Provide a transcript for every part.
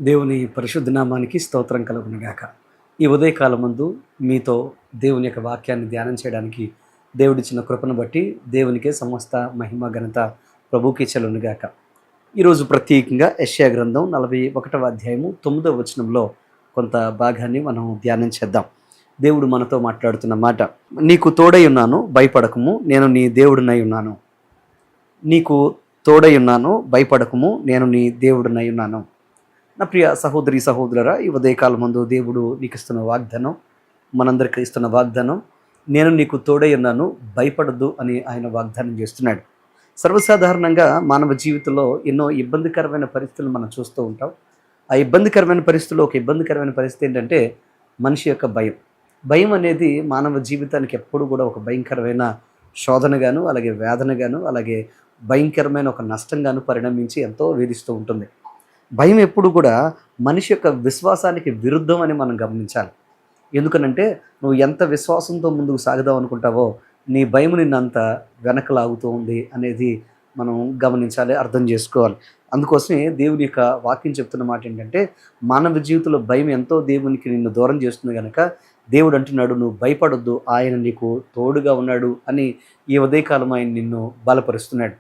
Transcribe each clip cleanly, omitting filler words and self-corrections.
దేవుని పరిశుద్ధ నామానికి స్తోత్రం కలుగునుగాక. ఈ ఉదయకాలమందు మీతో దేవుని యొక్క వాక్యాన్ని ధ్యానం చేయడానికి దేవుడిచ్చిన కృపను బట్టి దేవునికే సమస్త మహిమ ఘనత ప్రభువుకే చెల్లునుగాక. ఈరోజు ప్రత్యేకంగా యెషయా గ్రంథం 41వ అధ్యాయము 9వ వచనంలో కొంత భాగాన్ని మనం ధ్యానం చేద్దాం. దేవుడు మనతో మాట్లాడుతున్న మాట, నీకు తోడై ఉన్నాను, భయపడకము, నేను నీ దేవుడినై ఉన్నాను. నీకు తోడై ఉన్నాను, భయపడకము, నేను నీ దేవుడినై ఉన్నాను. నా ప్రియ సహోదరి సహోదరులారా, ఈ ఉదయకాలం ముందు దేవుడు నీకు ఇస్తున్న వాగ్దానం, మనందరికీ ఇస్తున్న వాగ్దానం, నేను నీకు తోడై ఉన్నాను, భయపడద్దు అని ఆయన వాగ్దానం చేస్తున్నాడు. సర్వసాధారణంగా మానవ జీవితంలో ఎన్నో ఇబ్బందికరమైన పరిస్థితులు మనం చూస్తూ ఉంటాం. ఆ ఇబ్బందికరమైన పరిస్థితుల్లో ఒక ఇబ్బందికరమైన పరిస్థితి ఏంటంటే మనిషి యొక్క భయం. భయం అనేది మానవ జీవితానికి ఎప్పుడు కూడా ఒక భయంకరమైన శోధనగాను, అలాగే వేదనగాను, అలాగే భయంకరమైన ఒక నష్టంగాను పరిణమించి ఎంతో వేధిస్తూ ఉంటుంది. భయం ఎప్పుడు కూడా మనిషి యొక్క విశ్వాసానికి విరుద్ధం అని మనం గమనించాలి. ఎందుకనంటే నువ్వు ఎంత విశ్వాసంతో ముందుకు సాగుదాం అనుకుంటావో నీ భయం నిన్నంత వెనకలాగుతూ ఉంది అనేది మనం గమనించాలి, అర్థం చేసుకోవాలి. అందుకోసమే దేవుని యొక్క వాక్యం చెప్తున్న మాట ఏంటంటే, మానవ జీవితంలో భయం ఎంతో దేవునికి నిన్ను దూరం చేస్తుంది కనుక దేవుడు అంటున్నాడు, నువ్వు భయపడొద్దు, ఆయన నీకు తోడుగా ఉన్నాడు అని ఈ ఉదయకాలం ఆయన నిన్ను బలపరుస్తున్నాడు.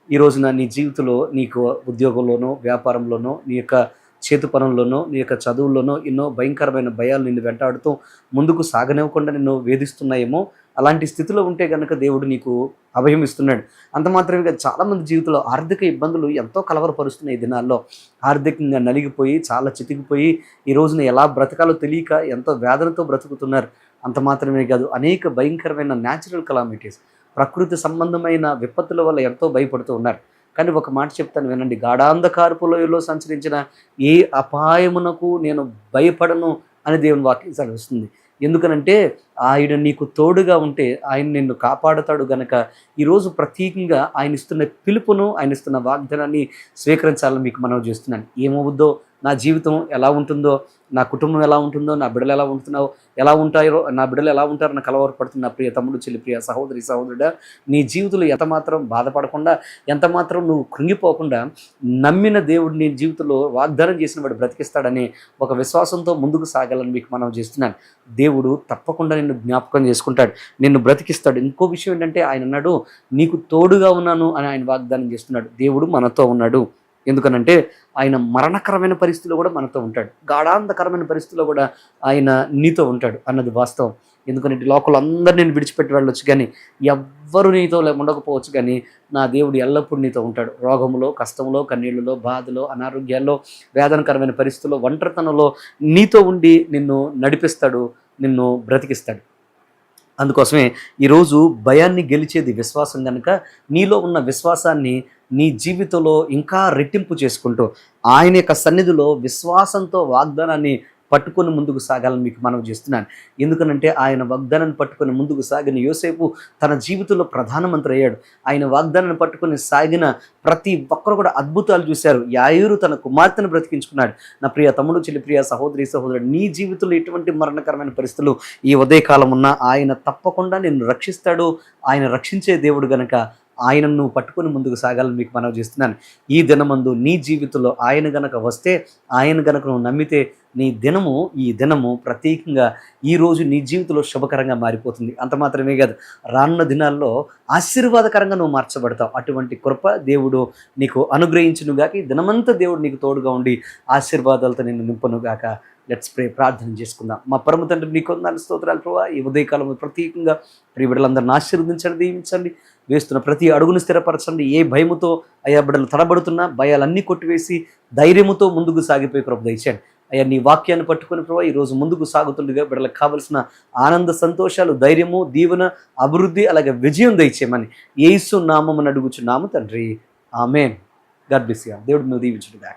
ఈ రోజున నీ జీవితంలో నీకు ఉద్యోగంలోనో, వ్యాపారంలోనో, నీ యొక్క చేతి పనుల్లోనో, నీ యొక్క చదువుల్లోనో ఎన్నో భయంకరమైన భయాలు నిన్ను వెంటాడుతూ ముందుకు సాగనివ్వకుండా నిన్ను వేధిస్తున్నాయేమో. అలాంటి స్థితిలో ఉంటే కనుక దేవుడు నీకు అభయం ఇస్తున్నాడు. అంత మాత్రమే కాదు, చాలామంది జీవితంలో ఆర్థిక ఇబ్బందులు ఎంతో కలవరపరుస్తున్నాయి. ఈ దినాల్లో ఆర్థికంగా నలిగిపోయి చాలా చితికిపోయి ఈ రోజున ఎలా బ్రతకాలో తెలియక ఎంతో వేదనతో బ్రతుకుతున్నారు. అంత మాత్రమే కాదు, అనేక భయంకరమైన న్యాచురల్ కలామిటీస్, ప్రకృతి సంబంధమైన విపత్తుల వల్ల ఎంతో భయపడుతూ ఉన్నారు. కానీ ఒక మాట చెప్తాను వినండి, గాఢాంధకారపు లోయలో సంచరించిన ఏ అపాయమునకు నేను భయపడను అని దేవుని వాక్యం సెలవిస్తుంది. ఎందుకనంటే ఆయన నీకు తోడుగా ఉంటే ఆయన నిన్ను కాపాడుతాడు గనక ఈరోజు ప్రత్యేకంగా ఆయన ఇస్తున్న పిలుపును, ఆయన ఇస్తున్న వాగ్దానాన్ని స్వీకరించాలని మీకు మనవి చేస్తున్నాను. ఏమవుద్దో, నా జీవితం ఎలా ఉంటుందో, నా కుటుంబం ఎలా ఉంటుందో, నా బిడ్డలు ఎలా ఉంటారో, నా బిడ్డలు ఎలా ఉంటారో నాకు కలవరపడుతున్న నా ప్రియ తమ్ముడు, చెల్లి, ప్రియ సహోదరి సహోదరుడా, నీ జీవితంలో ఎంతమాత్రం బాధపడకుండా, ఎంతమాత్రం నువ్వు కృంగిపోకుండా, నమ్మిన దేవుడు నీ జీవితంలో వాగ్దానం చేసిన వాడు బ్రతికిస్తాడని ఒక విశ్వాసంతో ముందుకు సాగాలని మీకు మనం చేస్తున్నాను. దేవుడు తప్పకుండా నిన్ను జ్ఞాపకం చేసుకుంటాడు, నిన్ను బ్రతికిస్తాడు. ఇంకో విషయం ఏంటంటే ఆయన అన్నాడు, నీకు తోడుగా ఉన్నాను అని ఆయన వాగ్దానం చేస్తున్నాడు. దేవుడు మనతో ఉన్నాడు. ఎందుకనంటే ఆయన మరణకరమైన పరిస్థితిలో కూడా మనతో ఉంటాడు, గాఢాంధకరమైన పరిస్థితిలో కూడా ఆయన నీతో ఉంటాడు అన్నది వాస్తవం. ఎందుకంటే లోకంలో అందరూ నేను విడిచిపెట్టి వెళ్ళొచ్చు, కానీ ఎవ్వరు నీతో ఉండకపోవచ్చు, కానీ నా దేవుడు ఎల్లప్పుడూ నీతో ఉంటాడు. రోగంలో, కష్టంలో, కన్నీళ్ళలో, బాధలో, అనారోగ్యాల్లో, వేదనకరమైన పరిస్థితుల్లో, ఒంటరితనంలో నీతో ఉండి నిన్ను నడిపిస్తాడు, నిన్ను బ్రతికిస్తాడు. అందుకోసమే ఈరోజు భయాన్ని గెలిచేది విశ్వాసం కనుక నీలో ఉన్న విశ్వాసాన్ని నీ జీవితంలో ఇంకా రెట్టింపు చేసుకుంటూ ఆయన యొక్క సన్నిధిలో విశ్వాసంతో వాగ్దానాన్ని పట్టుకొని ముందుకు సాగాలని మీకు మనవి చేస్తున్నాను. ఎందుకనంటే ఆయన వాగ్దానాన్ని పట్టుకొని ముందుకు సాగిన యోసేపు తన జీవితంలో ప్రధానమంత్రి అయ్యాడు. ఆయన వాగ్దానాన్ని పట్టుకొని సాగిన ప్రతి ఒక్కరు కూడా అద్భుతాలు చూశారు. యాయూరు తన కుమార్తెను బ్రతికించుకున్నాడు. నా ప్రియ తమ్ముడు, చెల్లి, ప్రియ సహోదరి సహోదరుడు, నీ జీవితంలో ఎటువంటి మరణకరమైన పరిస్థితులు ఈ ఉదయకాలం ఉన్నా ఆయన తప్పకుండా నిన్ను రక్షిస్తాడు. ఆయన రక్షించే దేవుడు గనక ఆయనను నువ్వు పట్టుకొని ముందుకు సాగాలని మీకు మనవి చేస్తున్నాను. ఈ దినమందు నీ జీవితంలో ఆయన గనక వస్తే, ఆయన గనక నువ్వు నమ్మితే ఈ దినము ప్రత్యేకంగా ఈరోజు నీ జీవితంలో శుభకరంగా మారిపోతుంది. అంత మాత్రమే కాదు, రానున్న దినాల్లో ఆశీర్వాదకరంగా నువ్వు మార్చబడతావు. అటువంటి కృప దేవుడు నీకు అనుగ్రహించునుగాక. ఈ దినమంతా దేవుడు నీకు తోడుగా ఉండి ఆశీర్వాదాలతో నిన్ను నింపునుగాక. లెట్స్ ప్రే, ప్రార్థన చేసుకుందాం. మా పరమ తండ్రి, నీకు వందనాలు, స్తోత్రాలు ప్రభువా. ఈ ఉదయకాలం ప్రత్యేకంగా ప్రియ బిడ్డలందరిని ఆశీర్వదించండి, దీవించండి. వేస్తున్న ప్రతి అడుగును స్థిరపరచండి. ఏ భయముతో అయ్యా బిడ్డలు తడబడుతున్నా భయాలన్నీ కొట్టివేసి ధైర్యముతో ముందుకు సాగిపోయి కృప దయచేయండి. అయ్యా నీ వాక్యాన్ని పట్టుకుని ప్రభావ ఈరోజు ముందుకు సాగుతుండగా బిడ్డలకు కావలసిన ఆనంద సంతోషాలు, ధైర్యము, దీవెన, అభివృద్ధి, అలాగే విజయం దయచేయమని యేసు నామమున అడుగుచున్నాము తండ్రి, ఆమేన్. God bless you. దేవుడు నువ్వు దీవించునుగాక.